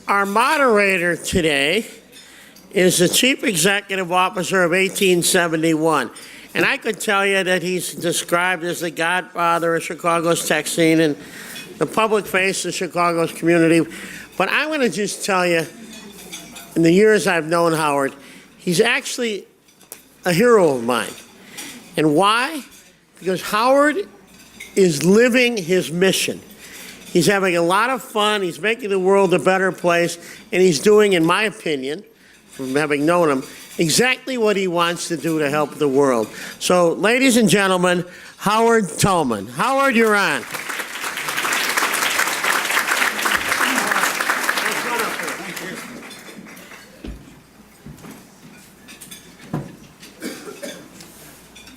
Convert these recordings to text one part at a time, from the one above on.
Our moderator today is the Chief Executive Officer of 1871. And I could tell you that he's described as the godfather of Chicago's tech scene and the public face of Chicago's community. But I'm going to just tell you, in the years I've known Howard, he's actually a hero of mine. And why? Because Howard is living his mission. He's having a lot of fun, he's making the world a better place, and he's doing, in my opinion, from having known him, exactly what he wants to do to help the world. So, ladies and gentlemen, Howard Tullman. Howard, you're on.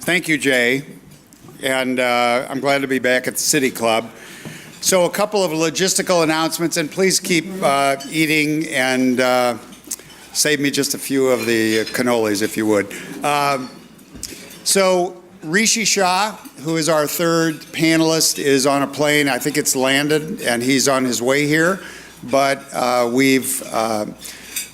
Thank you, Jay, and I'm glad to be back at the City Club. So a couple of logistical announcements, and please keep eating and save me just a few of the cannolis, if you would. So Rishi Shah, who is our third panelist, is on a plane. I think it's landed, and he's on his way here. But we've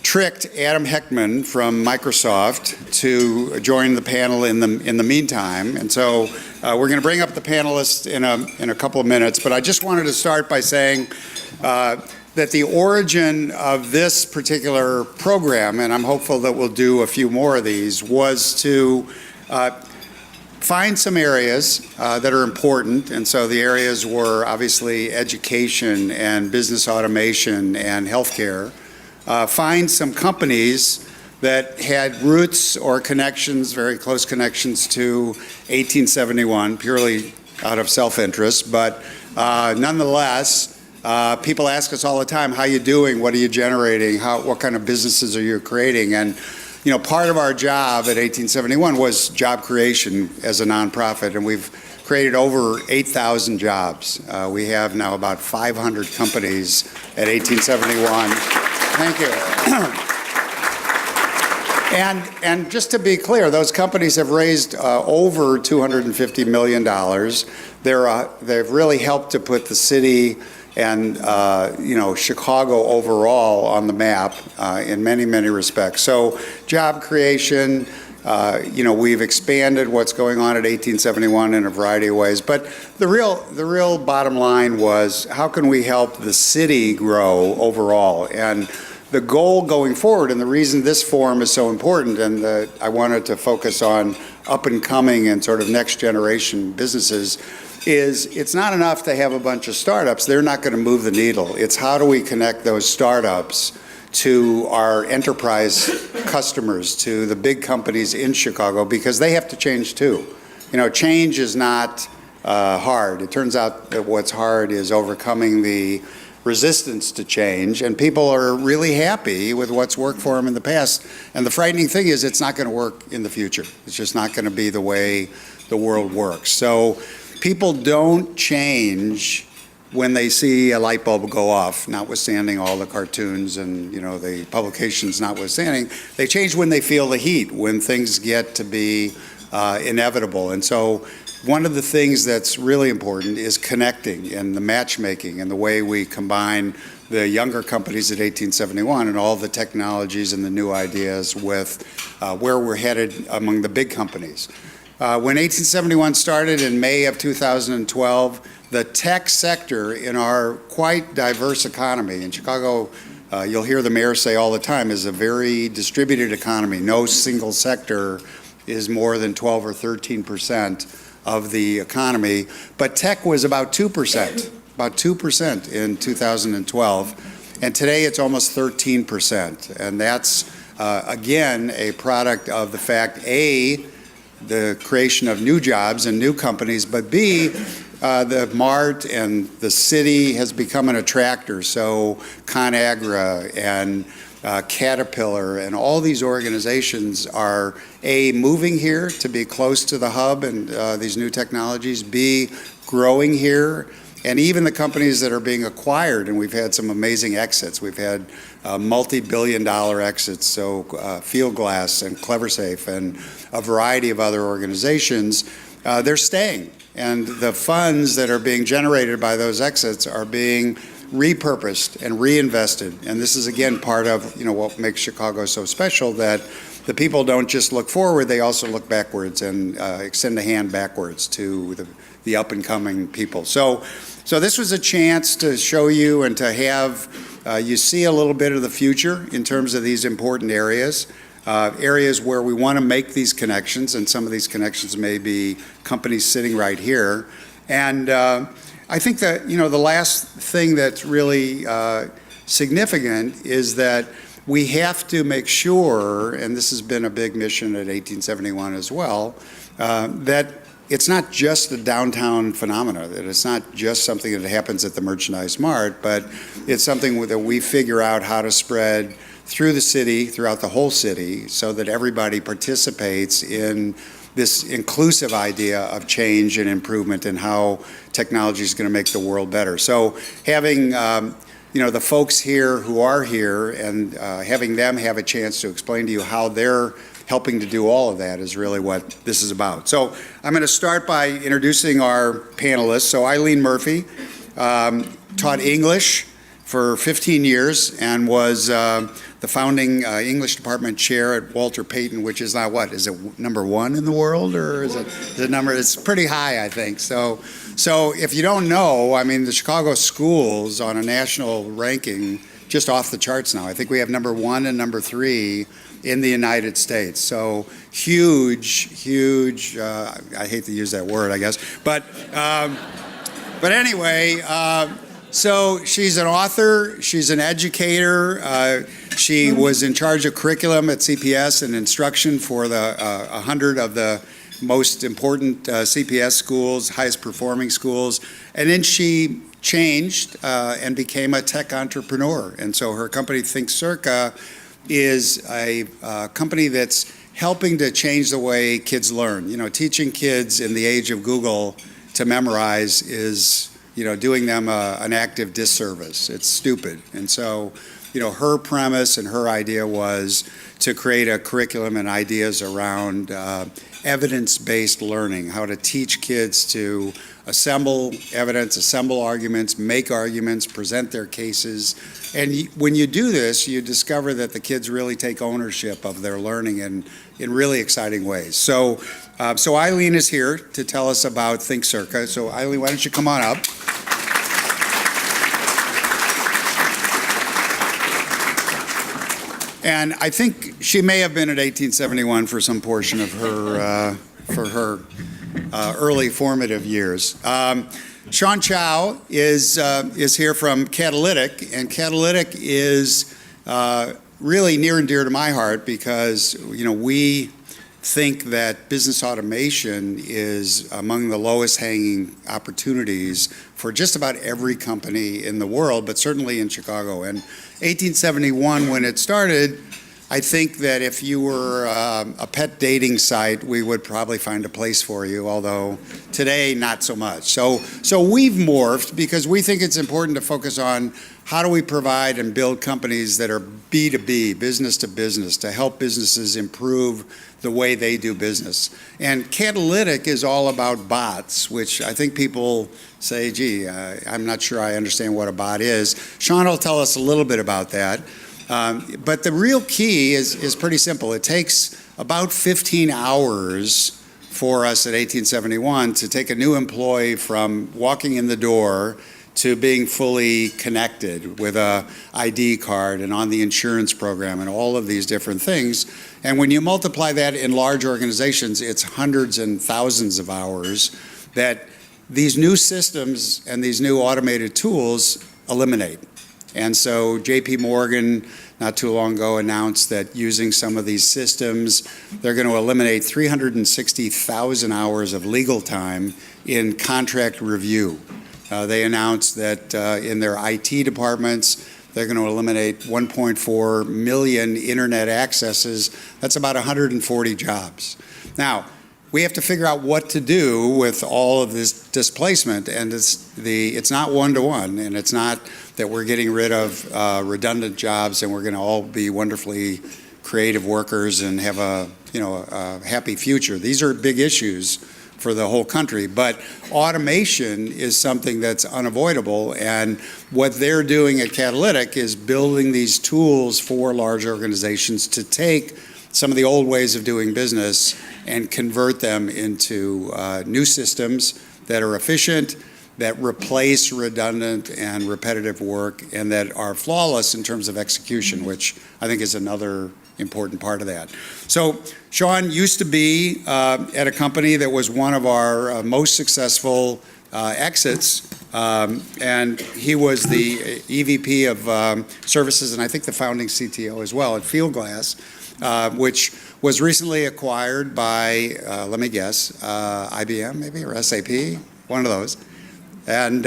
tricked Adam Hecktman from Microsoft to join the panel in the meantime, and so we're going to bring up the panelists in a couple of minutes. But I just wanted to start by saying that the origin of this particular program, and I'm hopeful that we'll do a few more of these, was to find some areas that are important. And so the areas were obviously education and business automation and healthcare. Find some companies that had roots or connections, very close connections to 1871, purely out of self-interest. But nonetheless, people ask us all the time, how you doing? What are you generating? What kind of businesses are you creating? And you know, part of our job at 1871 was job creation as a nonprofit, and we've created over 8,000 jobs. We have now about 500 companies at 1871. Thank you. And just to be clear, those companies have raised over $250 million. They've really helped to put the city and Chicago overall on the map in many, many respects. So job creation, we've expanded what's going on at 1871 in a variety of ways. But the real bottom line was, how can we help the city grow overall? And the goal going forward, and the reason this forum is so important, and I wanted to focus on up and coming and sort of next generation businesses, is it's not enough to have a bunch of startups. They're not going to move the needle. It's how do we connect those startups to our enterprise customers, to the big companies in Chicago, because they have to change too. You know, change is not hard. It turns out that what's hard is overcoming the resistance to change, and people are really happy with what's worked for them in the past. And the frightening thing is it's not going to work in the future. It's just not going to be the way the world works. So people don't change when they see a light bulb go off, notwithstanding all the cartoons and the publications notwithstanding. They change when they feel the heat, when things get to be inevitable. And so one of the things that's really important is connecting and the matchmaking and the way we combine the younger companies at 1871 and all the technologies and the new ideas with where we're headed among the big companies. When 1871 started in May of 2012, the tech sector in our quite diverse economy, in Chicago, you'll hear the mayor say all the time, is a very distributed economy. No single sector is more than 12 or 13% of the economy, but tech was about 2% in 2012, and today it's almost 13%, and that's again a product of the fact, A, the creation of new jobs and new companies, but B, the mart and the city has become an attractor. So ConAgra and Caterpillar and all these organizations are A, moving here to be close to the hub and these new technologies, B, growing here, and even the companies that are being acquired, and we've had some amazing exits. We've had multi-billion-dollar exits, so Fieldglass and CleverSafe and a variety of other organizations, they're staying. And the funds that are being generated by those exits are being repurposed and reinvested. And this is, again, part of, what makes Chicago so special, that the people don't just look forward, they also look backwards and extend a hand backwards to the up-and-coming people. So this was a chance to show you and to have you see a little bit of the future in terms of these important areas. Areas where we want to make these connections, and some of these connections may be companies sitting right here. And I think that, the last thing that's really significant is that we have to make sure, and this has been a big mission at 1871 as well, that it's not just a downtown phenomena, that it's not just something that happens at the Merchandise Mart, but it's something that we figure out how to spread through the city, throughout the whole city, so that everybody participates in this inclusive idea of change and improvement and how technology is going to make the world better. So having the folks here who are here and having them have a chance to explain to you how they're helping to do all of that is really what this is about. So I'm going to start by introducing our panelists. So Eileen Murphy taught English for 15 years and was the founding English department chair at Walter Payton, which is now what? Is it #1 in the world, or is it number? It's pretty high, I think. So if you don't know, I mean, the Chicago schools on a national ranking just off the charts now. I think we have #1 and #3 in the United States. So huge. I hate to use that word, I guess, but anyway. So she's an author, she's an educator, she was in charge of curriculum at CPS and instruction for the 100 of the most important CPS schools, highest performing schools, and then she changed and became a tech entrepreneur. And so her company, Think Circa, is a company that's helping to change the way kids learn. Teaching kids in the age of Google to memorize is doing them an active disservice. It's stupid. And so, her premise and her idea was to create a curriculum and ideas around evidence-based learning, how to teach kids to assemble evidence, assemble arguments, make arguments, present their cases. And when you do this, you discover that the kids really take ownership of their learning in really exciting ways. So Eileen is here to tell us about Think Circa. So Eileen, why don't you come on up? And I think she may have been at 1871 for some portion of her early formative years. Chou is here from Catalytic, and Catalytic is really near and dear to my heart because we think that business automation is among the lowest hanging opportunities for just about every company in the world, but certainly in Chicago. And 1871, when it started, I think that if you were a pet dating site, we would probably find a place for you, although today, not so much. So we've morphed because we think it's important to focus on how do we provide and build companies that are B2B, business to business, to help businesses improve the way they do business. And Catalytic is all about bots, which I think people say, gee, I'm not sure I understand what a bot is. Sean will tell us a little bit about that. But the real key is pretty simple. It takes about 15 hours for us at 1871 to take a new employee from walking in the door to being fully connected with a ID card and on the insurance program and all of these different things. And when you multiply that in large organizations, it's hundreds and thousands of hours that these new systems and these new automated tools eliminate. And so JP Morgan not too long ago announced that using some of these systems, they're going to eliminate 360,000 hours of legal time in contract review. They announced that in their IT departments, they're going to eliminate 1.4 million internet accesses. That's about 140 jobs. Now, we have to figure out what to do with all of this displacement, and it's not one-to-one, and it's not that we're getting rid of redundant jobs and we're going to all be wonderfully creative workers and have a happy future. These are big issues for the whole country. But automation is something that's unavoidable, and what they're doing at Catalytic is building these tools for large organizations to take some of the old ways of doing business and convert them into new systems that are efficient, that replace redundant and repetitive work, and that are flawless in terms of execution, which I think is another important part of that. So Sean used to be at a company that was one of our most successful exits, and he was the EVP of services, and I think the founding CTO as well at Fieldglass, which was recently acquired by, let me guess, IBM maybe, or SAP, one of those. And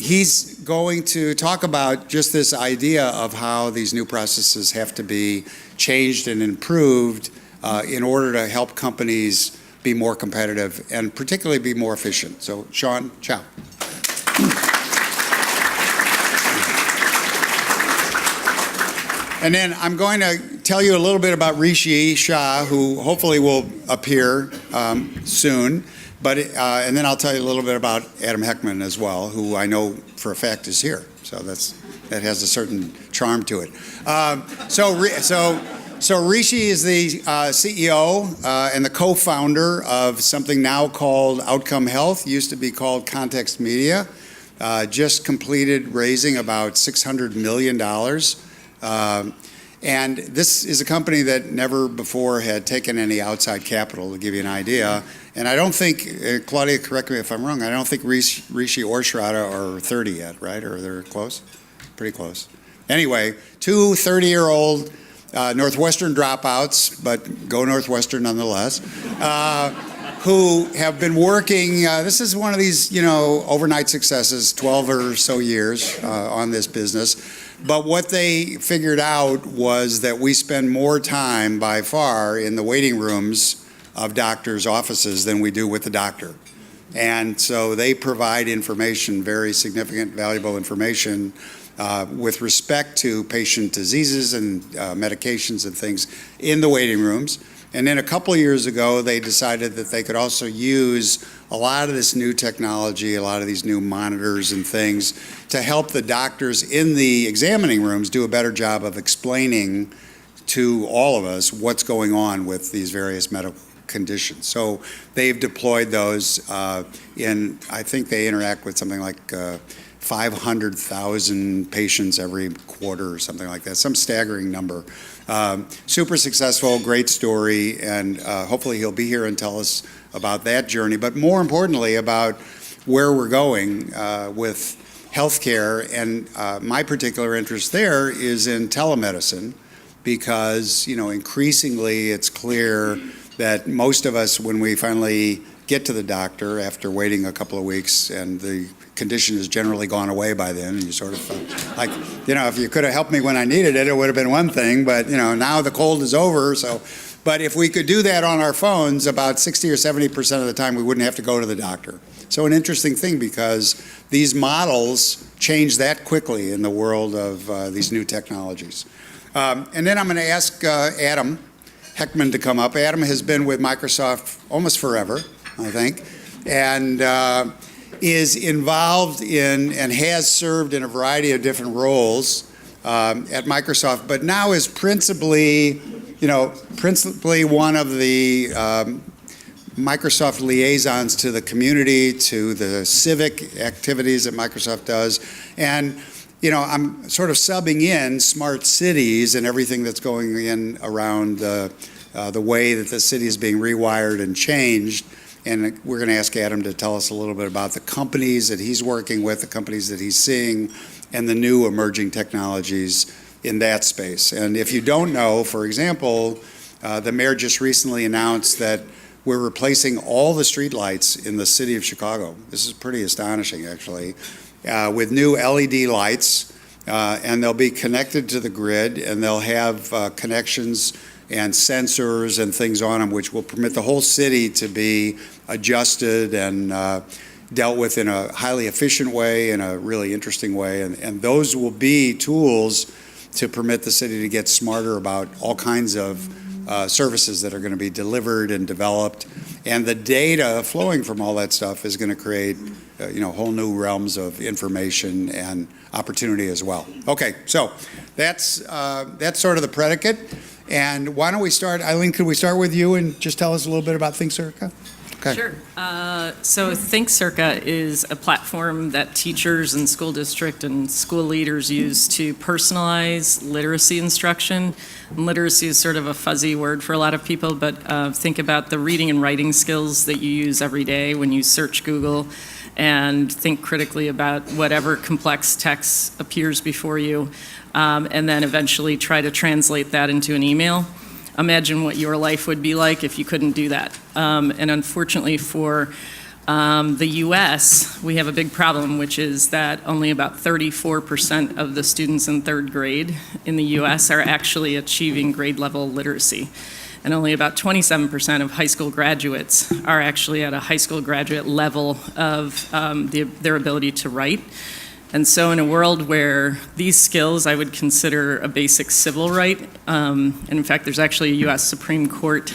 he's going to talk about just this idea of how these new processes have to be changed and improved in order to help companies be more competitive and particularly be more efficient. So Sean, Chou. And then I'm going to tell you a little bit about Rishi, Shah, who hopefully will appear soon. But, and then I'll tell you a little bit about Adam Hecktman as well, who I know for a fact is here. So that has a certain charm to it. So Rishi is the CEO and the co-founder of something now called Outcome Health, used to be called Context Media. Just completed raising about $600 million. And this is a company that never before had taken any outside capital, to give you an idea. And I don't think, Claudia, correct me if I'm wrong, I don't think Rishi or Shraddha are 30 yet, right? Or they're close? Pretty close. Anyway, two 30-year-old Northwestern dropouts, but go Northwestern nonetheless, who have been working, this is one of these, overnight successes, 12 or so years on this business. But what they figured out was that we spend more time by far in the waiting rooms of doctors' offices than we do with the doctor. And so they provide information, very significant, valuable information with respect to patient diseases and medications and things in the waiting rooms. And then a couple of years ago, they decided that they could also use a lot of this new technology, a lot of these new monitors and things to help the doctors in the examining rooms do a better job of explaining to all of us what's going on with these various medical conditions. So they've deployed those in, I think they interact with something like 500,000 patients every quarter or something like that, some staggering number. Super successful, great story, and hopefully he'll be here and tell us about that journey, but more importantly about where we're going with healthcare. And my particular interest there is in telemedicine because, increasingly it's clear that most of us, when we finally get to the doctor after waiting a couple of weeks and the condition has generally gone away by then, and you sort of felt like, if you could have helped me when I needed it, it would have been one thing, but, now the cold is over, so. But if we could do that on our phones, about 60 or 70% of the time, we wouldn't have to go to the doctor. So an interesting thing, because these models change that quickly in the world of these new technologies. And then I'm going to ask Adam Hecktman to come up. Adam has been with Microsoft almost forever, I think, and is involved in and has served in a variety of different roles at Microsoft, but now is principally one of the Microsoft liaisons to the community, to the civic activities that Microsoft does. And, I'm sort of subbing in smart cities and everything that's going in around the way that the city is being rewired and changed. And we're going to ask Adam to tell us a little bit about the companies that he's working with, the companies that he's seeing, and the new emerging technologies in that space. And if you don't know, for example, the mayor just recently announced that we're replacing all the streetlights in the city of Chicago. This is pretty astonishing, actually, with new LED lights, and they'll be connected to the grid, and they'll have connections and sensors and things on them, which will permit the whole city to be adjusted and dealt with in a highly efficient way, in a really interesting way. And those will be tools to permit the city to get smarter about all kinds of services that are going to be delivered and developed. And the data flowing from all that stuff is going to create, whole new realms of information and opportunity as well. Okay, so that's sort of the predicate. And why don't we start, Eileen, could we start with you and just tell us a little bit about Think Circa? Okay. Sure. So Think Circa is a platform that teachers and school district and school leaders use to personalize literacy instruction. And literacy is sort of a fuzzy word for a lot of people, but think about the reading and writing skills that you use every day when you search Google, and think critically about whatever complex text appears before you, and then eventually try to translate that into an email. Imagine what your life would be like if you couldn't do that. And unfortunately for the US, we have a big problem, which is that only about 34% of the students in third grade in the US are actually achieving grade level literacy. And only about 27% of high school graduates are actually at a high school graduate level of their ability to write. And so in a world where these skills I would consider a basic civil right, and in fact there's actually a US Supreme Court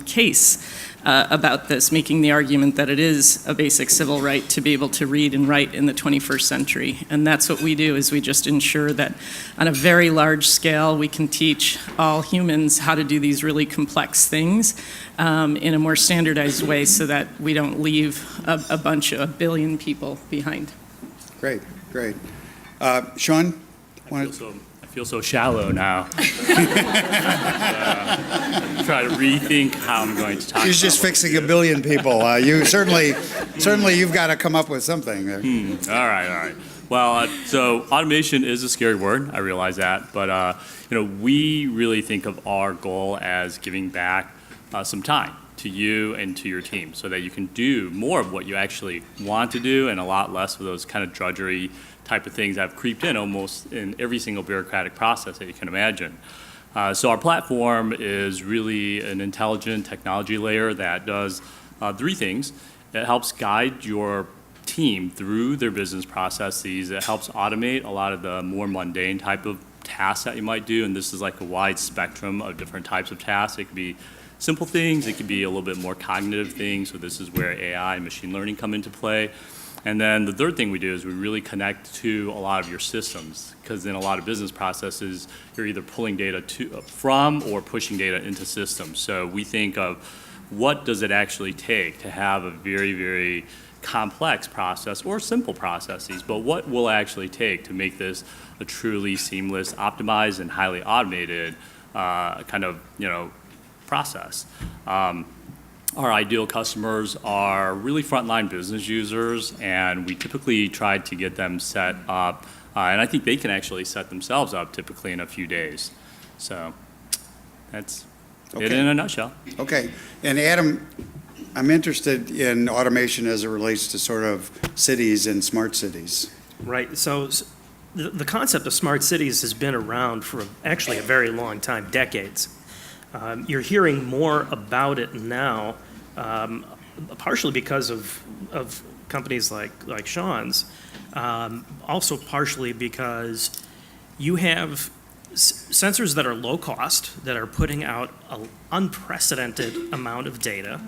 case about this, making the argument that it is a basic civil right to be able to read and write in the 21st century. And that's what we do, is we just ensure that on a very large scale we can teach all humans how to do these really complex things in a more standardized way, so that we don't leave a billion people behind. Great. Sean? I feel so shallow now. Try to rethink how I'm going to talk. She's just fixing a billion people. You certainly you've got to come up with something there. All right. Well, so automation is a scary word. I realize that, but we really think of our goal as giving back some time to you and to your team, so that you can do more of what you actually want to do and a lot less of those kind of drudgery type of things that have creeped in almost in every single bureaucratic process that you can imagine. So our platform is really an intelligent technology layer that does three things. It helps guide your team through their business processes. It helps automate a lot of the more mundane type of tasks that you might do, and this is like a wide spectrum of different types of tasks. It could be simple things, it could be a little bit more cognitive things, so this is where AI and machine learning come into play. And then the third thing we do is we really connect to a lot of your systems, because in a lot of business processes, you're either pulling data from or pushing data into systems. So we think of what does it actually take to have a very, very complex process or simple processes, but what will it actually take to make this a truly seamless, optimized, and highly automated process. Our ideal customers are really frontline business users, and we typically try to get them set up, and I think they can actually set themselves up typically in a few days. So that's it in a nutshell. Okay, and Adam, I'm interested in automation as it relates to sort of cities and smart cities. Right, so the concept of smart cities has been around for actually a very long time, decades. You're hearing more about it now, partially because of companies like Sean's, also partially because you have sensors that are low cost, that are putting out an unprecedented amount of data,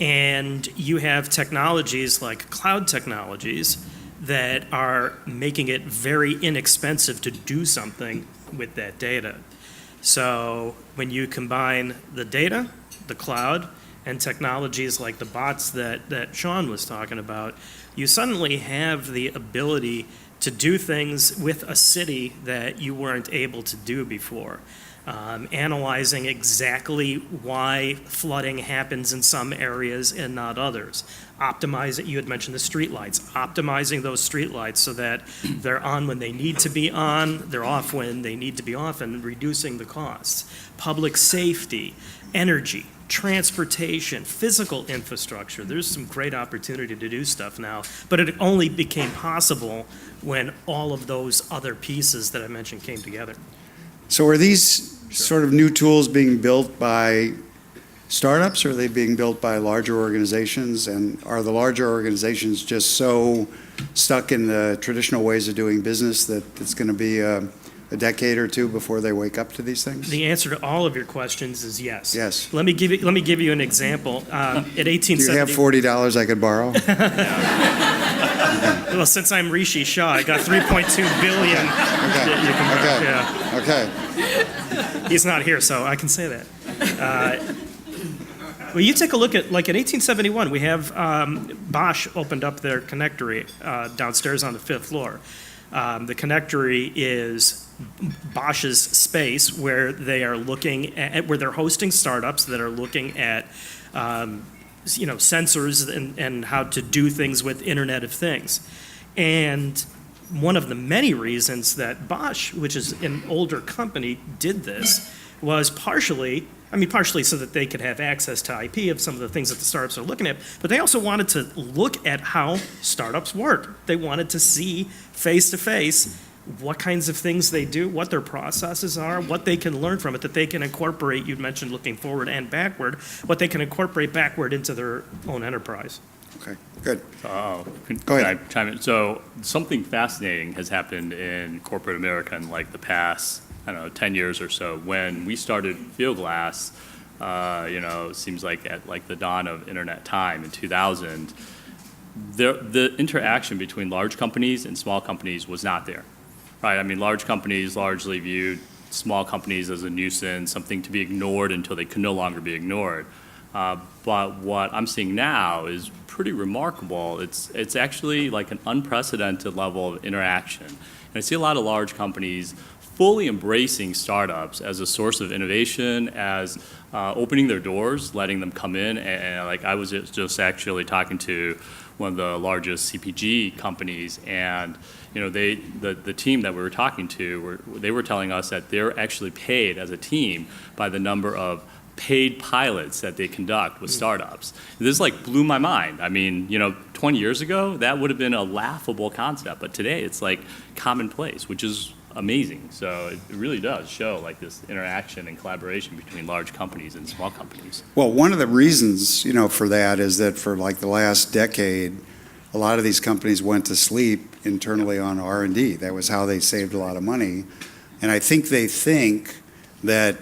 and you have technologies like cloud technologies that are making it very inexpensive to do something with that data. So when you combine the data, the cloud, and technologies like the bots that Sean was talking about, you suddenly have the ability to do things with a city that you weren't able to do before. Analyzing exactly why flooding happens in some areas and not others. Optimizing, you had mentioned the streetlights, optimizing those streetlights so that they're on when they need to be on, they're off when they need to be off, and reducing the costs. Public safety, energy, transportation, physical infrastructure. There's some great opportunity to do stuff now, but it only became possible when all of those other pieces that I mentioned came together. So are these sort of new tools being built by startups, or are they being built by larger organizations? And are the larger organizations just so stuck in the traditional ways of doing business that it's going to be a a decade or two before they wake up to these things? The answer to all of your questions is yes. Yes. Let me give you an example. At Do you 1870. have $40 I could borrow? Well, since I'm Rishi Shah, I got 3.2 billion. that you can borrow. Yeah. Okay. He's not here, so I can say that. Well, you take a look at, like in 1871, we have Bosch opened up their connectory downstairs on the 5th floor. The connectory is Bosch's space where they are looking at, where they're hosting startups that are looking at, sensors and how to do things with Internet of Things. And one of the many reasons that Bosch, which is an older company, did this was partially so that they could have access to IP of some of the things that the startups are looking at, but they also wanted to look at how startups work. They wanted to see face-to-face what kinds of things they do, what their processes are, what they can learn from it, that they can incorporate, you'd mentioned looking forward and backward, what they can incorporate backward into their own enterprise. Okay, good. Can Go ahead. I chime in? So something fascinating has happened in corporate America in like the past, 10 years or so. When we started Fieldglass, it seems like at like the dawn of internet time in 2000, the interaction between large companies and small companies was not there, right? I mean, large companies largely viewed small companies as a nuisance, something to be ignored until they could no longer be ignored. But what I'm seeing now is pretty remarkable. It's actually like an unprecedented level of interaction. And I see a lot of large companies fully embracing startups as a source of innovation, as opening their doors, letting them come in. And like I was just actually talking to one of the largest CPG companies, and the team that we were talking to, they were telling us that they're actually paid as a team by the number of paid pilots that they conduct with startups. This like blew my mind. I mean, 20 years ago, that would have been a laughable concept, but today it's like commonplace, which is amazing. So it really does show like this interaction and collaboration between large companies and small companies. Well, one of the reasons, for that is that for like the last decade, a lot of these companies went to sleep internally on R&D. That was how they saved a lot of money. And I think they think that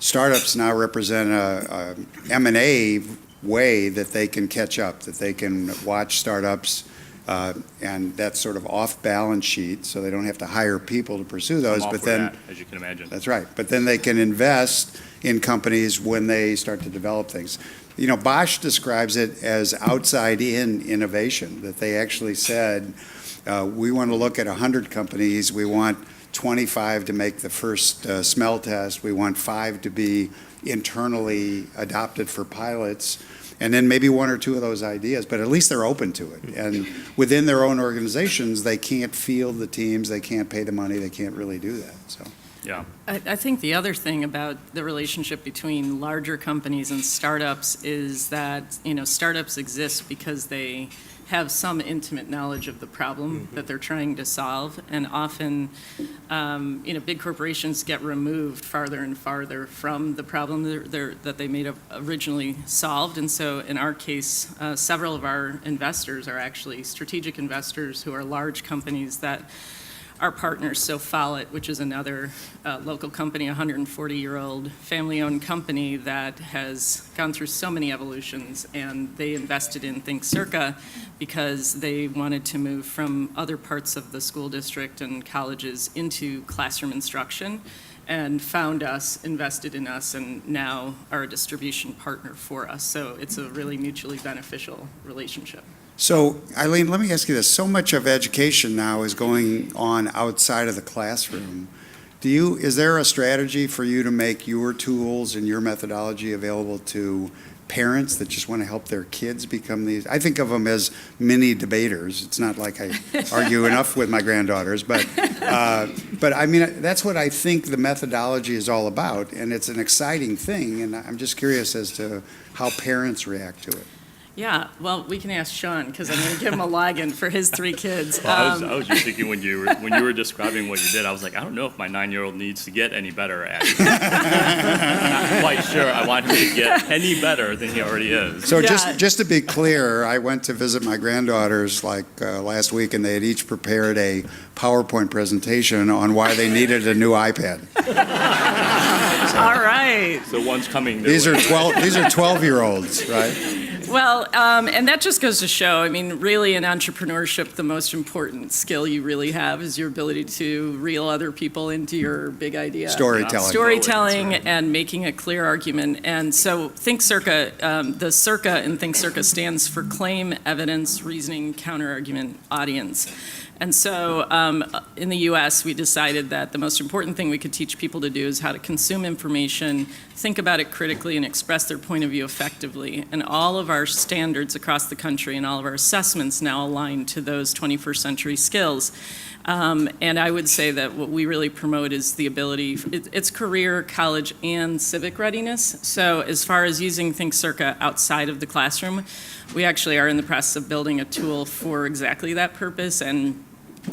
startups now represent a M&A way that they can catch up, that they can watch startups, and that's sort of off balance sheet, so they don't have to hire people to pursue those. I'm all But for then, that, as you can imagine. that's right. But then they can invest in companies when they start to develop things. Bosch describes it as outside-in innovation, that they actually said, we want to look at 100 companies, we want 25 to make the first smell test, we want 5 to be internally adopted for pilots, and then maybe 1 or 2 of those ideas, but at least they're open to it. And within their own organizations, they can't field the teams, they can't pay the money, they can't really do that, so. Yeah. I think the other thing about the relationship between larger companies and startups is that, startups exist because they have some intimate knowledge of the problem that they're trying to solve. And often, big corporations get removed farther and farther from the problem that they may have originally solved. And so in our case, several of our investors are actually strategic investors who are large companies that our partners. So Follett, which is another local company, a 140-year-old family-owned company that has gone through so many evolutions, and they invested in Think Circa because they wanted to move from other parts of the school district and colleges into classroom instruction, and found us, invested in us, and now are a distribution partner for us. So it's a really mutually beneficial relationship. So, Eileen, let me ask you this. So much of education now is going on outside of the classroom. Is there a strategy for you to make your tools and your methodology available to parents that just want to help their kids become these? I think of them as mini debaters. It's not like I argue enough with my granddaughters, but I mean, that's what I think the methodology is all about, and it's an exciting thing, and I'm just curious as to how parents react to it. Yeah, well, we can ask Sean, because I'm going to give him a login for his 3 kids. Well, I was just thinking when you were describing what you did, I was like, I don't know if my 9-year-old needs to get any better at it. I'm not quite sure I want him to get any better than he already is. So Yeah. just to be clear, I went to visit my granddaughters last week, and they had each prepared a PowerPoint presentation on why they needed a new iPad. All right. So one's coming. their These are way. 12-year-olds, right? Well, and that just goes to show, I mean, really in entrepreneurship, the most important skill you really have is your ability to reel other people into your big idea. Storytelling. Storytelling That's right. and making a clear argument. And so Think Circa, the Circa in Think Circa stands for Claim, Evidence, Reasoning, Counterargument, Audience. And so in the US, we decided that the most important thing we could teach people to do is how to consume information, think about it critically, and express their point of view effectively. And all of our standards across the country and all of our assessments now align to those 21st century skills. And I would say that what we really promote is the ability, it's career, college, and civic readiness. So as far as using Think Circa outside of the classroom, we actually are in the process of building a tool for exactly that purpose. And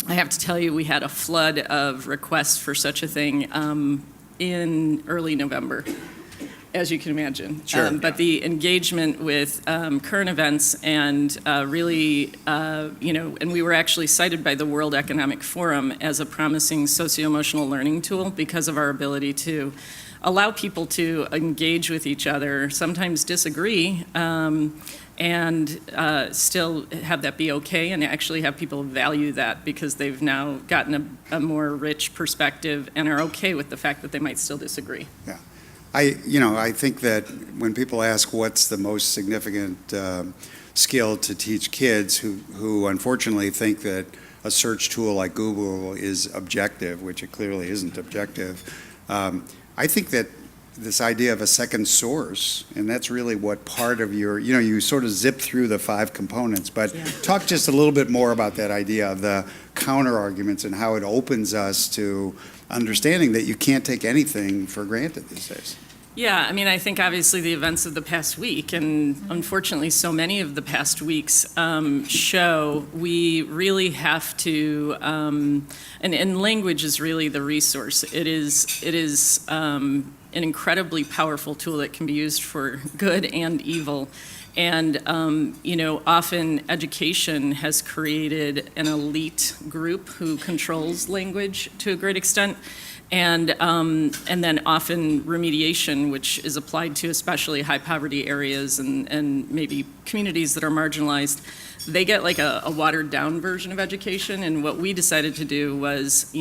I have to tell you, we had a flood of requests for such a thing in early November, as you can imagine. Sure. But the engagement with current events and really, and we were actually cited by the World Economic Forum as a promising socio-emotional learning tool because of our ability to allow people to engage with each other, sometimes disagree, and still have that be okay, and actually have people value that because they've now gotten a more rich perspective and are okay with the fact that they might still disagree. Yeah. I think that when people ask what's the most significant skill to teach kids who unfortunately think that a search tool like Google is objective, which it clearly isn't objective, I think that this idea of a second source, and that's really what part of your, you sort of zip through the 5 components, but Yeah. talk just a little bit more about that idea of the counter arguments and how it opens us to understanding that you can't take anything for granted these days. Yeah, I mean, I think obviously the events of the past week, and unfortunately so many of the past weeks, show we really have to, and language is really the resource. It is an incredibly powerful tool that can be used for good and evil. And, often education has created an elite group who controls language to a great extent. And then often remediation, which is applied to especially high poverty areas and maybe communities that are marginalized, they get like a watered down version of education. And what we decided to do was,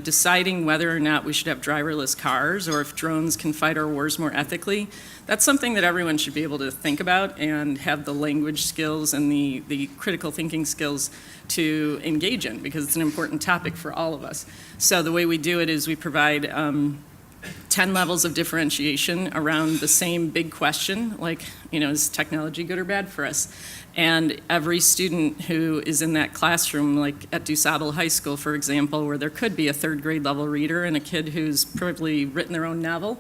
deciding whether or not we should have driverless cars or if drones can fight our wars more ethically. That's something that everyone should be able to think about and have the language skills and the critical thinking skills to engage in, because it's an important topic for all of us. So the way we do it is we provide 10 levels of differentiation around the same big question, like, is technology good or bad for us? And every student who is in that classroom, like at DuSable High School, for example, where there could be a 3rd grade level reader and a kid who's probably written their own novel,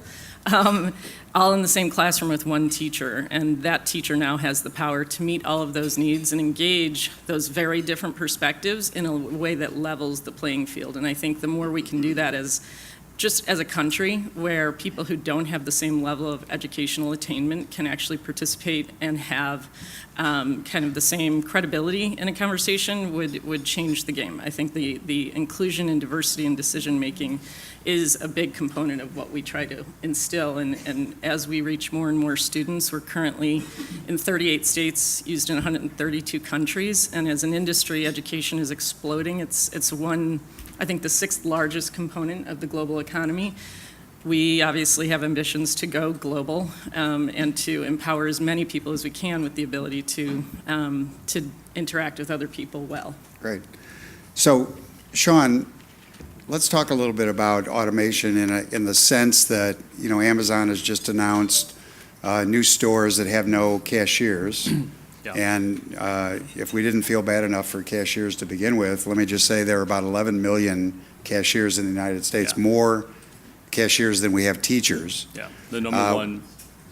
all in the same classroom with one teacher. And that teacher now has the power to meet all of those needs and engage those very different perspectives in a way that levels the playing field. And I think the more we can do that as a country, where people who don't have the same level of educational attainment can actually participate and have kind of the same credibility in a conversation would change the game. I think the inclusion and diversity in decision making is a big component of what we try to instill. And as we reach more and more students, we're currently in 38 states, used in 132 countries. And as an industry, education is exploding. It's I think the 6th largest component of the global economy. We obviously have ambitions to go global and to empower as many people as we can with the ability to interact with other people well. Great. So, Sean, let's talk a little bit about automation in the sense that, Amazon has just announced new stores that have no cashiers. Yeah. And if we didn't feel bad enough for cashiers to begin with, let me just say there are about 11 million cashiers in the United States, Yeah. more cashiers than we have teachers. Yeah, the number one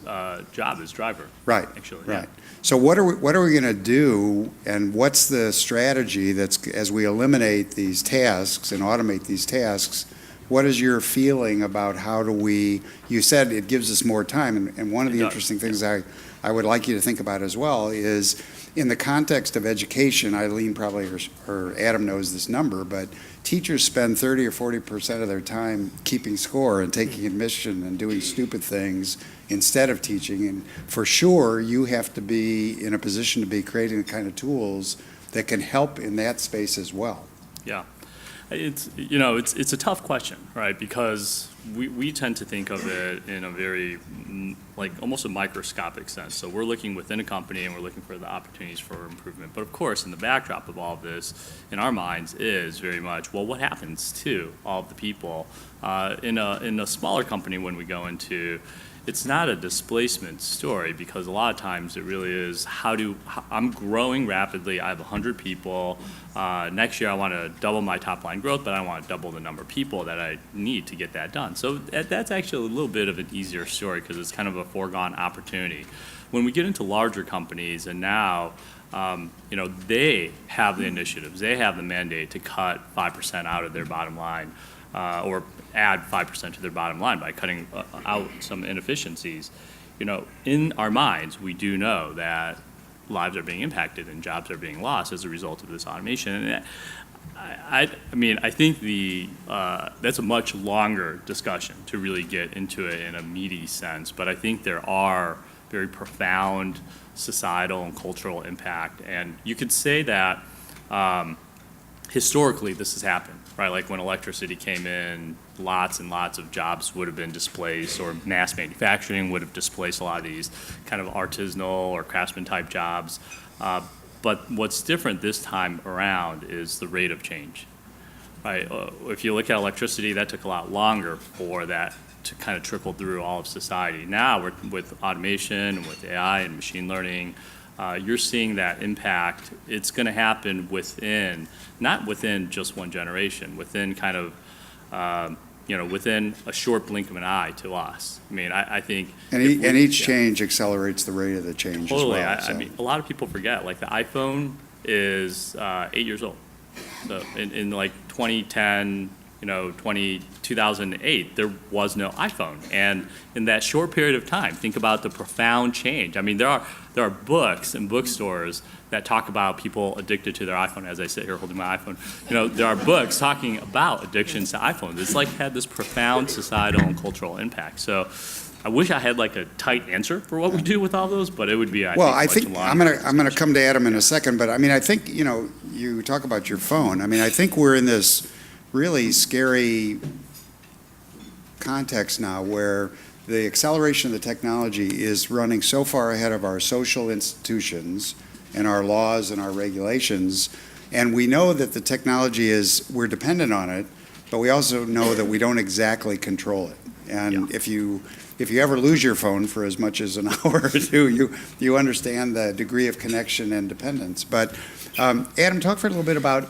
job as driver. Right, Actually, right. So what are we going to do, and what's the strategy that's, as we eliminate these tasks and automate these tasks, what is your feeling about how do we, you said it gives us more time, and one of the It does, interesting things I would like you to think about as well is, in the context of education, Eileen probably, or Adam knows this number, but teachers spend 30 or 40% of their time keeping score and taking admission and doing stupid things instead of teaching. And for sure, you have to be in a position to be creating the kind of tools that can help in that space as well. Yeah. It's a tough question, right? Because we tend to think of it in a very, like, almost a microscopic sense. So we're looking within a company and we're looking for the opportunities for improvement. But of course, in the backdrop of all of this, in our minds, is very much, well, what happens to all of the people in a smaller company when we go into? It's not a displacement story, because a lot of times it really is I'm growing rapidly. I have 100 people. Next year I want to double my top line growth, but I want to double the number of people that I need to get that done. So that's actually a little bit of an easier story, because it's kind of a foregone opportunity. When we get into larger companies, and now they have the initiatives, they have the mandate to cut 5% out of their bottom line, or add 5% to their bottom line by cutting out some inefficiencies. In our minds, we do know that lives are being impacted and jobs are being lost as a result of this automation. And I think that's a much longer discussion to really get into it in a meaty sense. But I think there are very profound societal and cultural impact. And you could say that historically this has happened, right? Like when electricity came in, lots and lots of jobs would have been displaced, or mass manufacturing would have displaced a lot of these kind of artisanal or craftsman type jobs. But what's different this time around is the rate of change, right? If you look at electricity, that took a lot longer for that to kind of trickle through all of society. Now, with automation, with AI and machine learning, you're seeing that impact. It's going to happen not within just one generation, within kind of, within a short blink of an eye to us. I mean, I think. And each change accelerates the rate of the change totally. as well. I mean, a lot of people forget, like the iPhone is 8 years old. So in like 2010, 2008, there was no iPhone. And in that short period of time, think about the profound change. I mean, there are books and bookstores that talk about people addicted to their iPhone. As I sit here holding my iPhone, there are books talking about addictions to iPhones. It's like had this profound societal and cultural impact. So I wish I had like a tight answer for what we do with all those, but it would be, I think I'm gonna come to Adam in a second, but I mean, I think, you talk about your phone. I mean, I think we're in this really scary context now where the acceleration of the technology is running so far ahead of our social institutions and our laws and our regulations. And we know that the technology we're dependent on it, but we also know that we don't exactly control it. And if you ever lose your phone for as much as an hour or two, you understand the degree of connection and dependence. But Adam, talk for a little bit about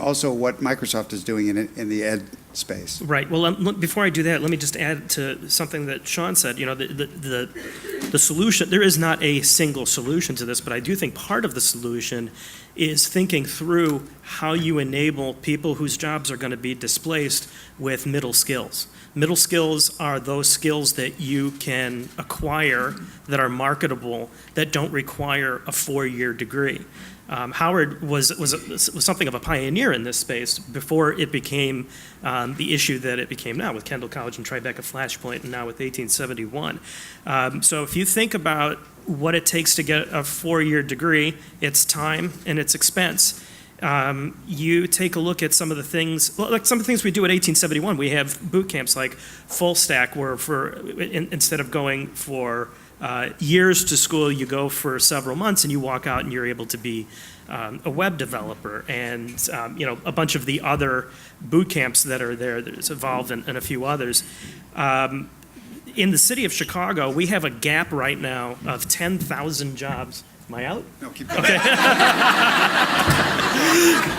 also what Microsoft is doing in the ed space. Right. Well, before I do that, let me just add to something that Sean said. The solution, there is not a single solution to this, but I do think part of the solution is thinking through how you enable people whose jobs are going to be displaced with middle skills. Middle skills are those skills that you can acquire that are marketable, that don't require a 4-year degree. Howard was something of a pioneer in this space before it became the issue that it became now with Kendall College and Tribeca Flashpoint, and now with 1871. So if you think about what it takes to get a 4-year degree, it's time and it's expense. You take a look at some of the things, like some of the things we do at 1871. We have boot camps like Full Stack, where instead of going for years to school, you go for several months and you walk out and you're able to be a web developer, and a bunch of the other boot camps that are there. There's Evolve and a few others. In the city of Chicago, we have a gap right now of 10,000 jobs. Am I out? No, keep going. Okay.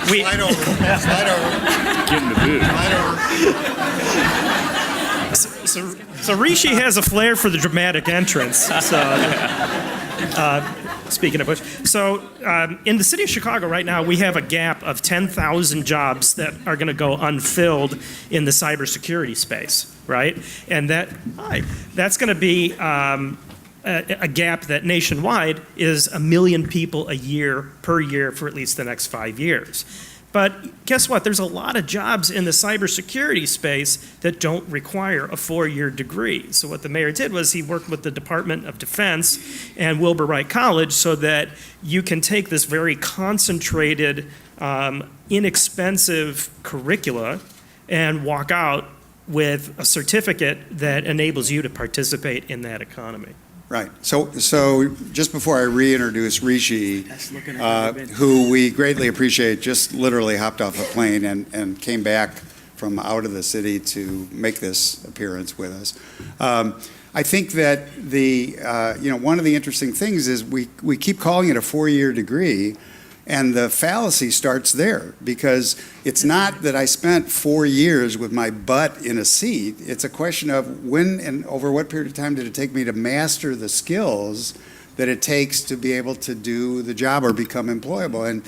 Slide over. Slide over. Get in the booth. Slide over. So So Rishi has a flair for the dramatic entrance. So, speaking of which, so in the city of Chicago right now, we have a gap of 10,000 jobs that are going to go unfilled in the cybersecurity space, right? And that's going to be a gap that nationwide is 1 million people a year per year for at least the next 5 years. But guess what? There's a lot of jobs in the cybersecurity space that don't require a 4-year degree. So what the mayor did was he worked with the Department of Defense and Wilbur Wright College so that you can take this very concentrated, inexpensive curricula and walk out with a certificate that enables you to participate in that economy. Right. So just before I reintroduce Rishi, who we greatly appreciate, just literally hopped off a plane and came back from out of the city to make this appearance with us. I think that one of the interesting things is we keep calling it a 4-year degree, and the fallacy starts there, because it's not that I spent 4 years with my butt in a seat. It's a question of when and over what period of time did it take me to master the skills that it takes to be able to do the job or become employable. And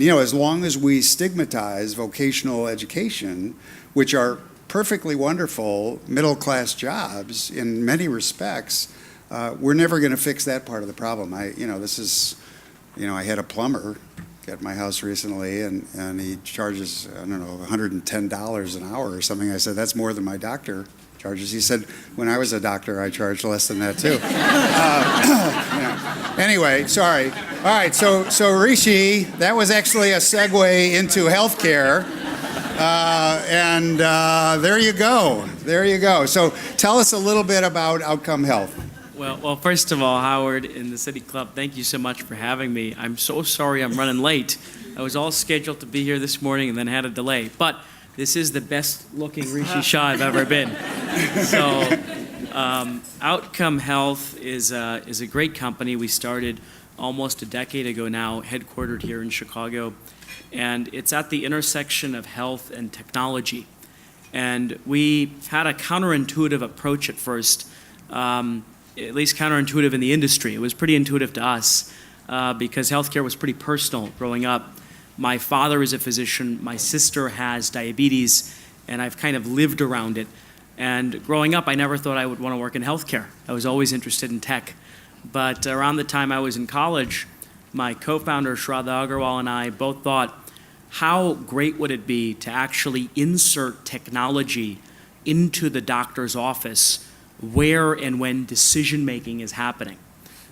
as long as we stigmatize vocational education, which are perfectly wonderful middle-class jobs in many respects, we're never going to fix that part of the problem. I had a plumber at my house recently, and he charges, I don't know, $110 an hour or something. I said, that's more than my doctor charges. He said, when I was a doctor, I charged less than that too. Anyway, sorry. All right, so Rishi, that was actually a segue into healthcare. And there you go. There you go. So tell us a little bit about Outcome Health. Well, first of all, Howard and the City Club, thank you so much for having me. I'm so sorry I'm running late. I was all scheduled to be here this morning and then had a delay. But this is the best-looking Rishi Shah I've ever been. So, Outcome Health is a great company. We started almost a decade ago now, headquartered here in Chicago. And it's at the intersection of health and technology. And we had a counterintuitive approach at first. At least counterintuitive in the industry. It was pretty intuitive to us because healthcare was pretty personal growing up. My father is a physician, my sister has diabetes, and I've kind of lived around it. And growing up, I never thought I would want to work in healthcare. I was always interested in tech. But around the time I was in college, my co-founder, Shraddha Agarwal, and I both thought, how great would it be to actually insert technology into the doctor's office where and when decision-making is happening.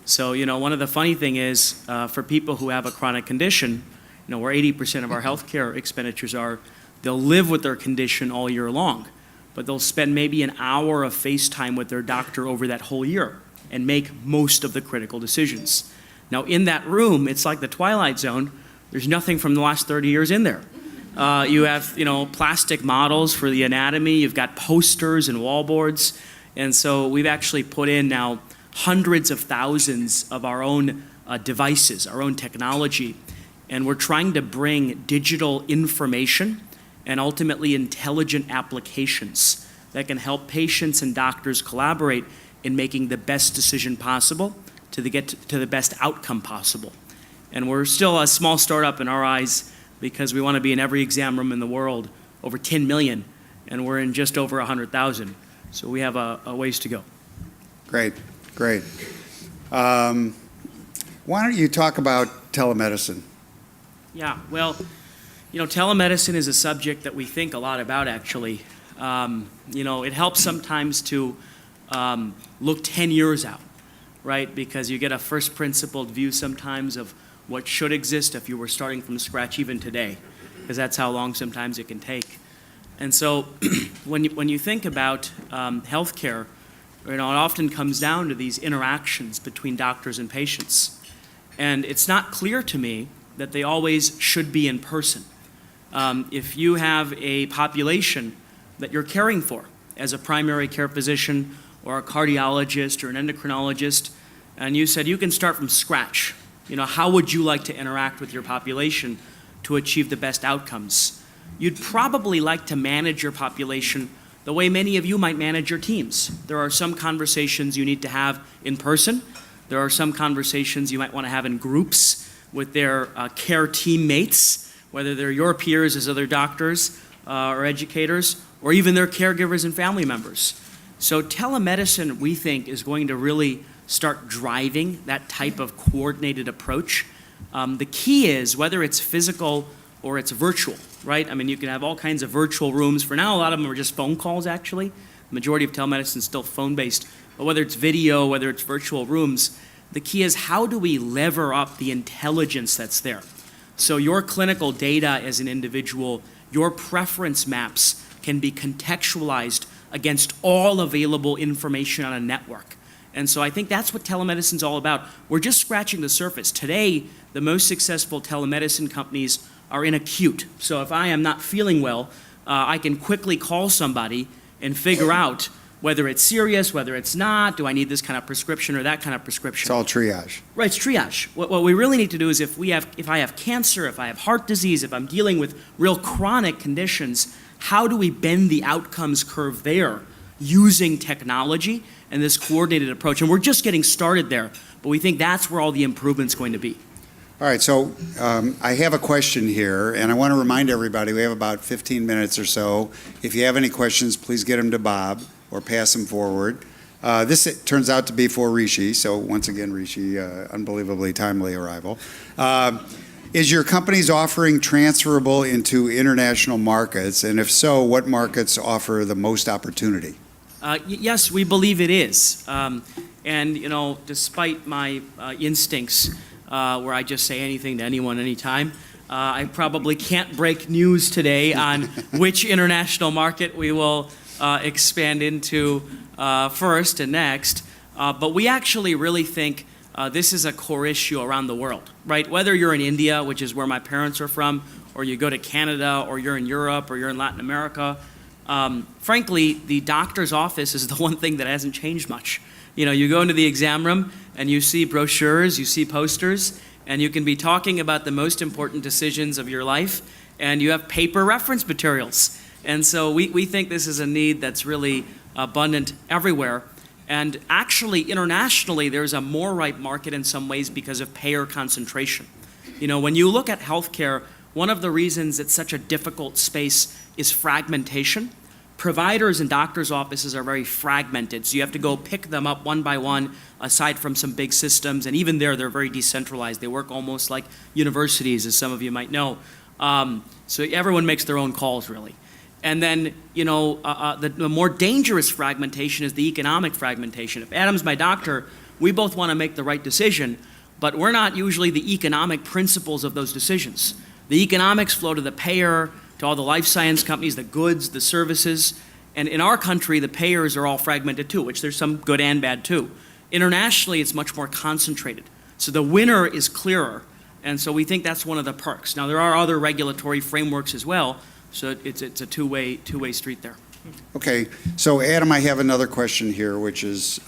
So, one of the funny thing is, for people who have a chronic condition, where 80% of our healthcare expenditures are, they'll live with their condition all year long, but they'll spend maybe an hour of FaceTime with their doctor over that whole year and make most of the critical decisions. Now, in that room, it's like the Twilight Zone. There's nothing from the last 30 years in there. You have, plastic models for the anatomy. You've got posters and wallboards. And so we've actually put in now hundreds of thousands of our own devices, our own technology, and we're trying to bring digital information and ultimately intelligent applications that can help patients and doctors collaborate in making the best decision possible to get to the best outcome possible. And we're still a small startup in our eyes because we want to be in every exam room in the world, over 10 million, and we're in just over 100,000. So we have a ways to go. Great. Why don't you talk about telemedicine? Yeah, well, telemedicine is a subject that we think a lot about, actually. It helps sometimes to look 10 years out, right? Because you get a first principled view sometimes of what should exist if you were starting from scratch even today, because that's how long sometimes it can take. And so when you think about healthcare, it often comes down to these interactions between doctors and patients. And it's not clear to me that they always should be in person. If you have a population that you're caring for as a primary care physician or a cardiologist or an endocrinologist, and you said you can start from scratch, how would you like to interact with your population to achieve the best outcomes? You'd probably like to manage your population the way many of you might manage your teams. There are some conversations you need to have in person. There are some conversations you might want to have in groups with their care teammates, whether they're your peers as other doctors or educators, or even their caregivers and family members. So telemedicine, we think, is going to really start driving that type of coordinated approach. The key is whether it's physical or it's virtual, right? I mean, you can have all kinds of virtual rooms. For now, a lot of them are just phone calls, actually. The majority of telemedicine is still phone-based. But whether it's video, whether it's virtual rooms, the key is how do we lever up the intelligence that's there? So your clinical data as an individual, your preference maps can be contextualized against all available information on a network. And so I think that's what telemedicine's all about. We're just scratching the surface. Today, the most successful telemedicine companies are in acute. So if I am not feeling well, I can quickly call somebody and figure out whether it's serious, whether it's not, do I need this kind of prescription or that kind of prescription? It's all triage. Right, it's triage. What we really need to do is if I have cancer, if I have heart disease, if I'm dealing with real chronic conditions, how do we bend the outcomes curve there using technology and this coordinated approach? And we're just getting started there, but we think that's where all the improvement's going to be. All right, so I have a question here, and I want to remind everybody, we have about 15 minutes or so. If you have any questions, please get them to Bob or pass them forward. This it turns out to be for Rishi, so once again, Rishi, unbelievably timely arrival. Is your company's offering transferable into international markets, and if so, what markets offer the most opportunity? Yes, we believe it is. And, you know, despite my instincts, where I just say anything to anyone, anytime, I probably can't break news today on which international market we will expand into first and next. But we actually really think this is a core issue around the world, right? Whether you're in India, which is where my parents are from, or you go to Canada, or you're in Europe, or you're in Latin America, frankly, the doctor's office is the one thing that hasn't changed much. You know, you go into the exam room and you see brochures, you see posters, and you can be talking about the most important decisions of your life, and you have paper reference materials. And so we think this is a need that's really abundant everywhere. And actually, internationally, there's a more ripe market in some ways because of payer concentration. You know, when you look at healthcare, one of the reasons it's such a difficult space is fragmentation. Providers and doctors' offices are very fragmented, so you have to go pick them up one by one, aside from some big systems, and even there, they're very decentralized. They work almost like universities, as some of you might know. So everyone makes their own calls, really. And then, you know, the more dangerous fragmentation is the economic fragmentation. If Adam's my doctor, we both want to make the right decision, but we're not usually the economic principles of those decisions. The economics flow to the payer, to all the life science companies, the goods, the services. And in our country, the payers are all fragmented too, which there's some good and bad too. Internationally, it's much more concentrated. So the winner is clearer. And so we think that's one of the perks. Now, there are other regulatory frameworks as well, so it's a two-way street there. Okay, so Adam, I have another question here, which is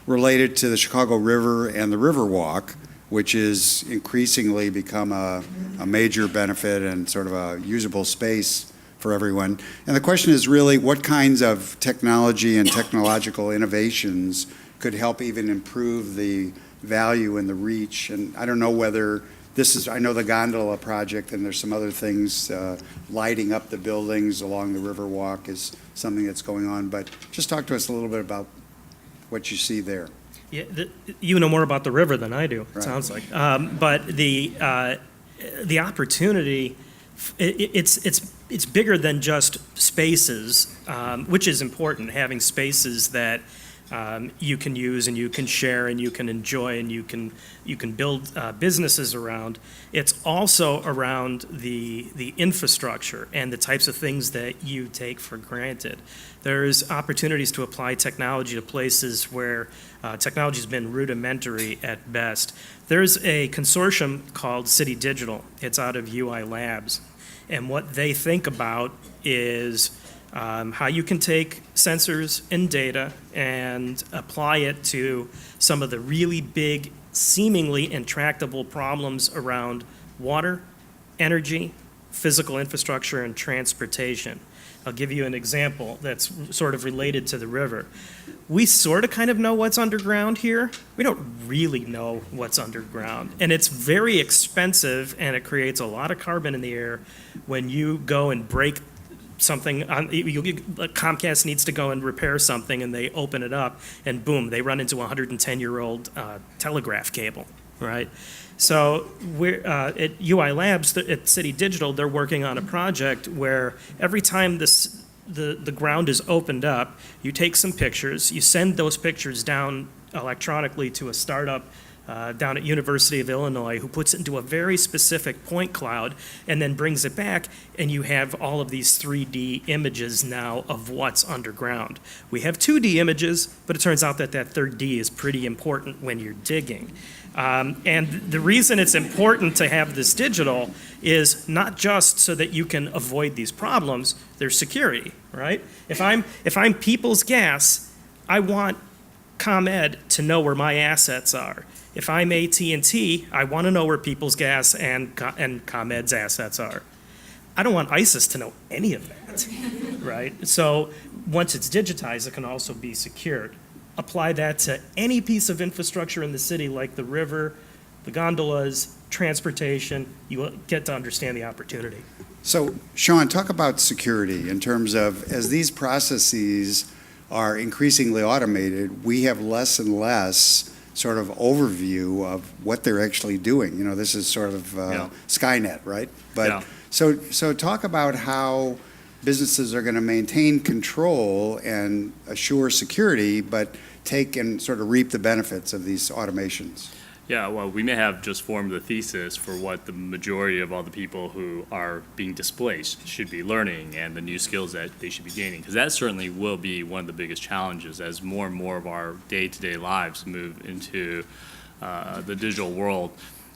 related to the Chicago River and the Riverwalk, which is increasingly become a major benefit and sort of a usable space for everyone. And the question is really what kinds of technology and technological innovations could help even improve the value and the reach? And I don't know whether this is, I know the gondola project and there's some other things, lighting up the buildings along the Riverwalk is something that's going on, but just talk to us a little bit about what you see there. Yeah, you know more about the river than I do, Right. it sounds like. But the opportunity, it's bigger than just spaces, which is important, having spaces that you can use and you can share and you can enjoy and you can build businesses around. It's also around the infrastructure and the types of things that you take for granted. There's opportunities to apply technology to places where technology's been rudimentary at best. There's a consortium called City Digital. It's out of UI Labs. And what they think about is how you can take sensors and data and apply it to some of the really big, seemingly intractable problems around water, energy, physical infrastructure, and transportation. I'll give you an example that's sort of related to the river. We sort of kind of know what's underground here. We don't really know what's underground. And it's very expensive, and it creates a lot of carbon in the air when you go and break something. Comcast needs to go and repair something, and they open it up, and boom, they run into a 110-year-old telegraph cable, right? So we're at UI Labs, at City Digital, they're working on a project where every time the ground is opened up, you take some pictures, you send those pictures down electronically to a startup down at University of Illinois, who puts it into a very specific point cloud and then brings it back, and you have all of these 3D images now of what's underground. We have 2D images, but it turns out that that third D is pretty important when you're digging. And the reason it's important to have this digital is not just so that you can avoid these problems, there's security, right? If I'm People's Gas, I want ComEd to know where my assets are. If I'm AT&T, I want to know where People's Gas and ComEd's assets are. I don't want ISIS to know any of that, right? So once it's digitized, it can also be secured. Apply that to any piece of infrastructure in the city, like the river, the gondolas, transportation, you will get to understand the opportunity. So, Sean, talk about security in terms of, as these processes are increasingly automated, we have less and less sort of overview of what they're actually doing. You know, this is sort of Skynet, right? But Yeah. so talk about how businesses are going to maintain control and assure security, but take and sort of reap the benefits of these automations. Yeah, well, we may have just formed the thesis for what the majority of all the people who are being displaced should be learning and the new skills that they should be gaining, because that certainly will be one of the biggest challenges as more and more of our day-to-day lives move into the digital world.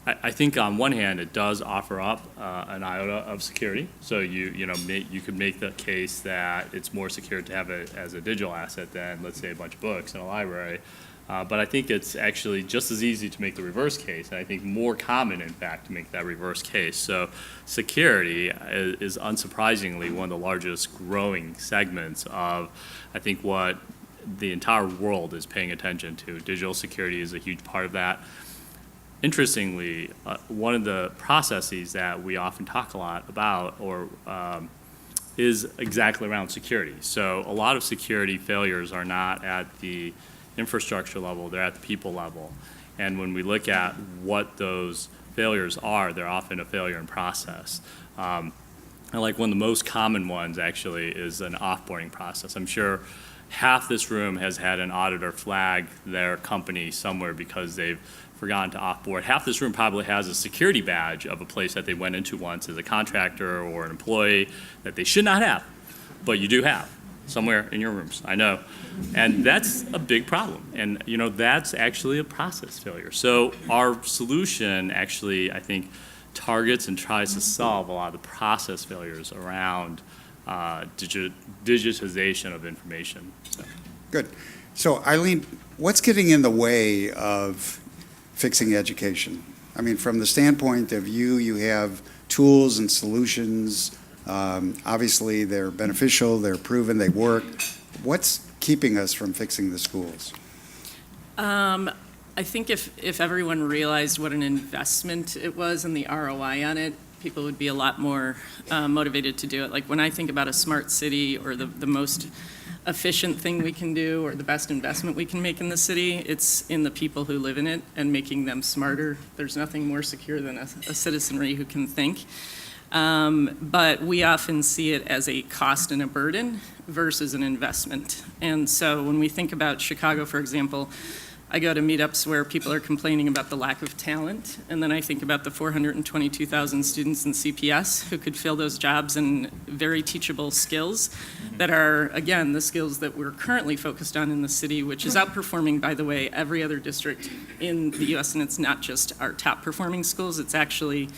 I think on one hand, it does offer up an iota of security. So you could make the case that it's more secure to have it as a digital asset than, let's say, a bunch of books in a library. But I think it's actually just as easy to make the reverse case, and I think more common, in fact, to make that reverse case. So security is unsurprisingly one of the largest growing segments of, I think, what the entire world is paying attention to. Digital security is a huge part of that. Interestingly, one of the processes that we often talk a lot about is exactly around security. So a lot of security failures are not at the infrastructure level, they're at the people level. And when we look at what those failures are, they're often a failure in process. And like one of the most common ones actually is an offboarding process. I'm sure half this room has had an auditor flag their company somewhere because they've forgotten to offboard. Half this room probably has a security badge of a place that they went into once as a contractor or an employee that they should not have, but you do have somewhere in your rooms, I know. And that's a big problem. And, that's actually a process failure. So our solution actually, I think, targets and tries to solve a lot of the process failures around digitization of information. So. Good. So, Eileen, what's getting in the way of fixing education? I mean, from the standpoint of you have tools and solutions. Obviously, they're beneficial, they're proven, they work. What's keeping us from fixing the schools? I think if everyone realized what an investment it was and the ROI on it, people would be a lot more motivated to do it. Like when I think about a smart city or the most efficient thing we can do or the best investment we can make in the city, it's in the people who live in it and making them smarter. There's nothing more secure than a citizenry who can think. But we often see it as a cost and a burden versus an investment. And so when we think about Chicago, for example, I go to meetups where people are complaining about the lack of talent, and then I think about the 422,000 students in CPS who could fill those jobs in very teachable skills that are, again, the skills that we're currently focused on in the city, which is outperforming, by the way, every other district in the U.S., and it's not just our top-performing schools, it's actually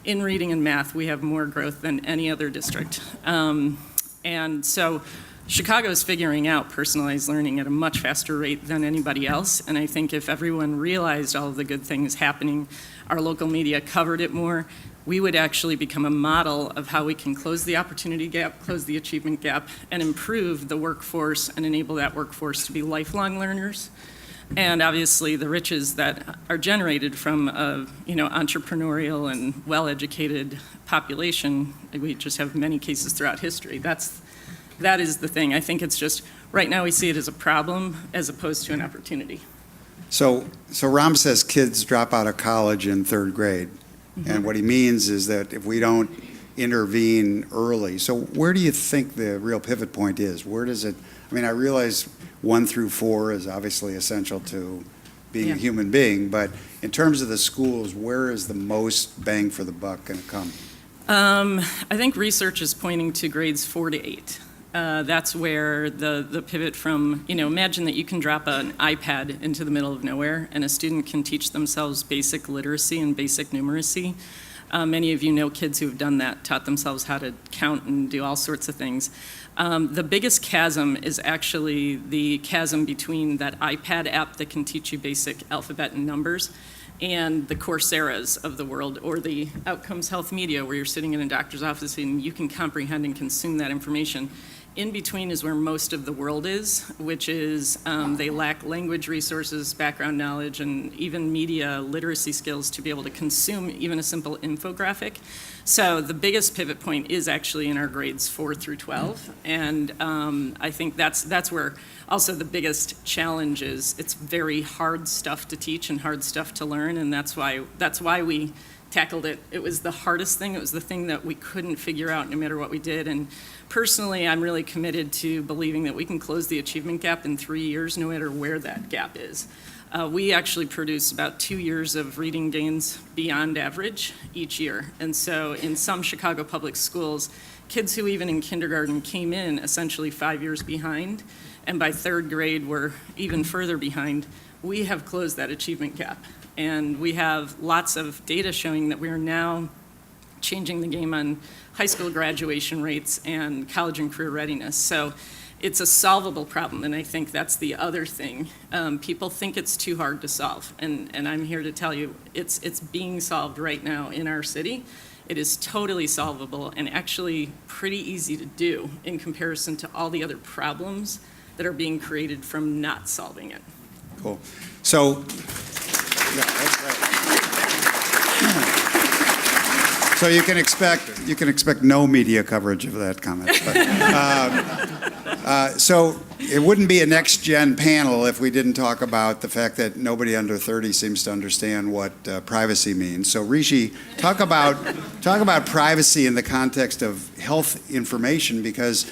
in reading and math, we have more growth than any other district. And so Chicago is figuring out personalized learning at a much faster rate than anybody else, and I think if everyone realized all of the good things happening, our local media covered it more, we would actually become a model of how we can close the opportunity gap, close the achievement gap, and improve the workforce and enable that workforce to be lifelong learners. And obviously, the riches that are generated from a entrepreneurial and well-educated population, we just have many cases throughout history. That is the thing. I think it's just, right now we see it as a problem as opposed to an opportunity. So Ram says kids drop out of college in third grade. And what he means is that if we don't intervene early, so where do you think the real pivot point is? Where does it, I mean, I realize 1 through 4 is obviously essential to being a human being, but in terms of the schools, where is the most bang for the buck going to come? I think research is pointing to grades 4 to 8. That's where the pivot from, imagine that you can drop an iPad into the middle of nowhere and a student can teach themselves basic literacy and basic numeracy. Many of you know kids who have done that, taught themselves how to count and do all sorts of things. The biggest chasm is actually the chasm between that iPad app that can teach you basic alphabet and numbers and the Coursera's of the world, or the Outcomes Health Media, where you're sitting in a doctor's office and you can comprehend and consume that information. In between is where most of the world is, which is they lack language resources, background knowledge, and even media literacy skills to be able to consume even a simple infographic. So the biggest pivot point is actually in our grades 4 through 12, and I think that's where also the biggest challenge is. It's very hard stuff to teach and hard stuff to learn, and that's why we tackled it. It was the hardest thing. It was the thing that we couldn't figure out no matter what we did. And personally, I'm really committed to believing that we can close the achievement gap in 3 years, no matter where that gap is. We actually produce about 2 years of reading gains beyond average each year. And so in some Chicago public schools, kids who even in kindergarten came in essentially 5 years behind, and by third grade were even further behind, we have closed that achievement gap. And we have lots of data showing that we are now changing the game on high school graduation rates and college and career readiness. So it's a solvable problem, and I think that's the other thing. People think it's too hard to solve, and I'm here to tell you it's being solved right now in our city. It is totally solvable and actually pretty easy to do in comparison to all the other problems that are being created from not solving it. Cool. So, yeah, that's right. So you can expect no media coverage of that comment. But, so it wouldn't be a next gen panel if we didn't talk about the fact that nobody under 30 seems to understand what privacy means. So Rishi, talk about privacy in the context of health information, because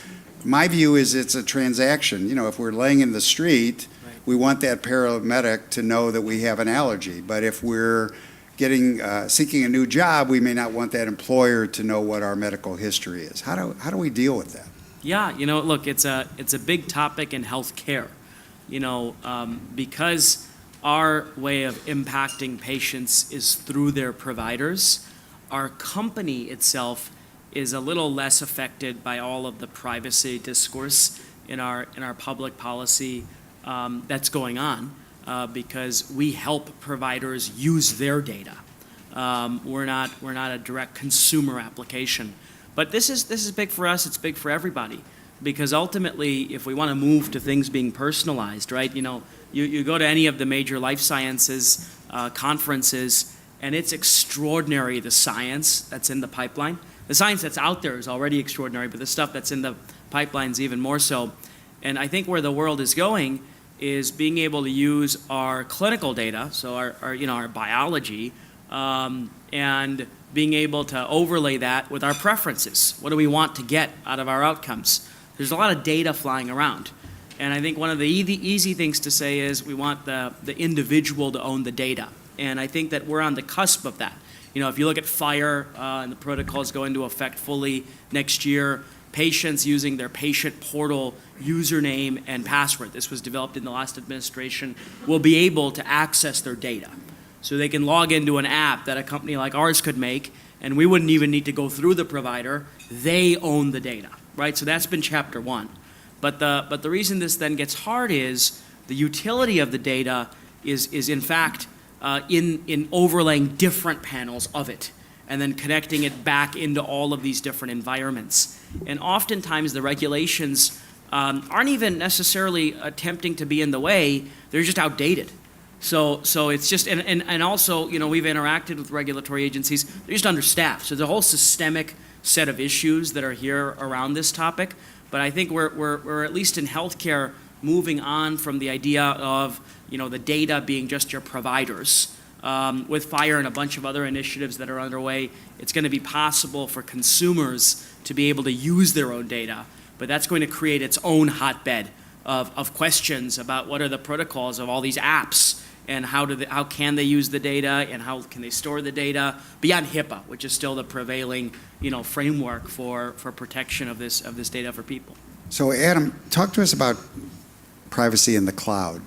my view is it's a transaction. If we're laying in the street, we want that paramedic to know that we have an allergy. But if we're seeking a new job, we may not want that employer to know what our medical history is. How do we deal with that? Yeah, look, it's a big topic in healthcare. Because our way of impacting patients is through their providers, our company itself is a little less affected by all of the privacy discourse in our public policy that's going on, because we help providers use their data. We're not a direct consumer application, but this is big for us. It's big for everybody, because ultimately, if we want to move to things being personalized, right? You go to any of the major life sciences conferences, and it's extraordinary, the science that's in the pipeline. The science that's out there is already extraordinary, but the stuff that's in the pipeline is even more so. And I think where the world is going is being able to use our clinical data, so our biology, and being able to overlay that with our preferences. What do we want to get out of our outcomes? There's a lot of data flying around. And I think one of the easy things to say is we want the individual to own the data. And I think that we're on the cusp of that. If you look at FHIR, and the protocols go into effect fully next year, patients using their patient portal username and password, this was developed in the last administration, will be able to access their data. So they can log into an app that a company like ours could make, and we wouldn't even need to go through the provider. They own the data, right? So that's been chapter one. But the reason this then gets hard is the utility of the data is in fact in overlaying different panels of it. and then connecting it back into all of these different environments. And oftentimes the regulations aren't even necessarily attempting to be in the way, they're just outdated. So it's just, and also, we've interacted with regulatory agencies, they're just understaffed. So there's a whole systemic set of issues that are here around this topic. But I think we're at least in healthcare moving on from the idea of, the data being just your providers. With FIRE and a bunch of other initiatives that are underway, it's going to be possible for consumers to be able to use their own data, but that's going to create its own hotbed of questions about what are the protocols of all these apps and how can they use the data and how can they store the data beyond HIPAA, which is still the prevailing framework for protection of this data for people. So Adam, talk to us about privacy in the cloud.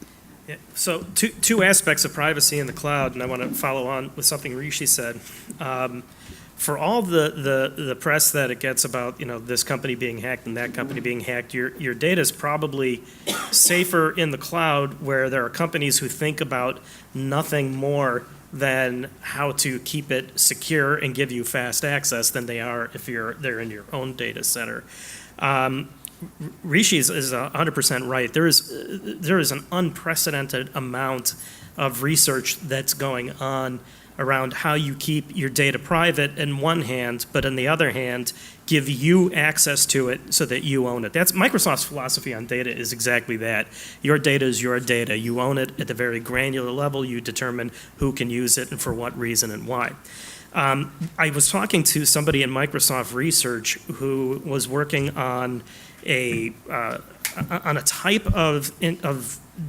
Yeah, so two aspects of privacy in the cloud, and I want to follow on with something Rishi said. For all the press that it gets about this company being hacked and that company being hacked, your data is probably safer in the cloud, where there are companies who think about nothing more than how to keep it secure and give you fast access than they are if they're in your own data center. Rishi is 100% right. There is an unprecedented amount of research that's going on around how you keep your data private in one hand, but on the other hand, give you access to it so that you own it. That's Microsoft's philosophy on data, is exactly that. Your data is your data. You own it at the very granular level. You determine who can use it and for what reason and why. I was talking to somebody in Microsoft Research who was working on a type of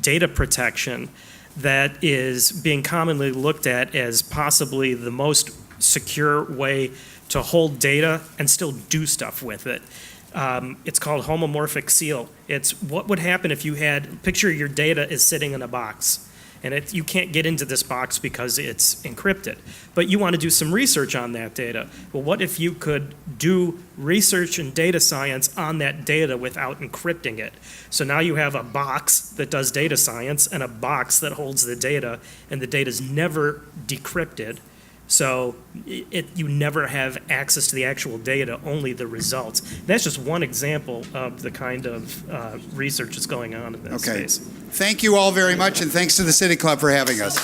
data protection that is being commonly looked at as possibly the most secure way to hold data and still do stuff with it. It's called homomorphic seal. It's what would happen if you picture your data is sitting in a box. And you can't get into this box because it's encrypted. But you want to do some research on that data. Well, what if you could do research and data science on that data without encrypting it? So now you have a box that does data science and a box that holds the data, and the data is never decrypted. So you never have access to the actual data, only the results. That's just one example of the kind of research that's going on in that space. Thank you all very much, and thanks to the City Club for having us.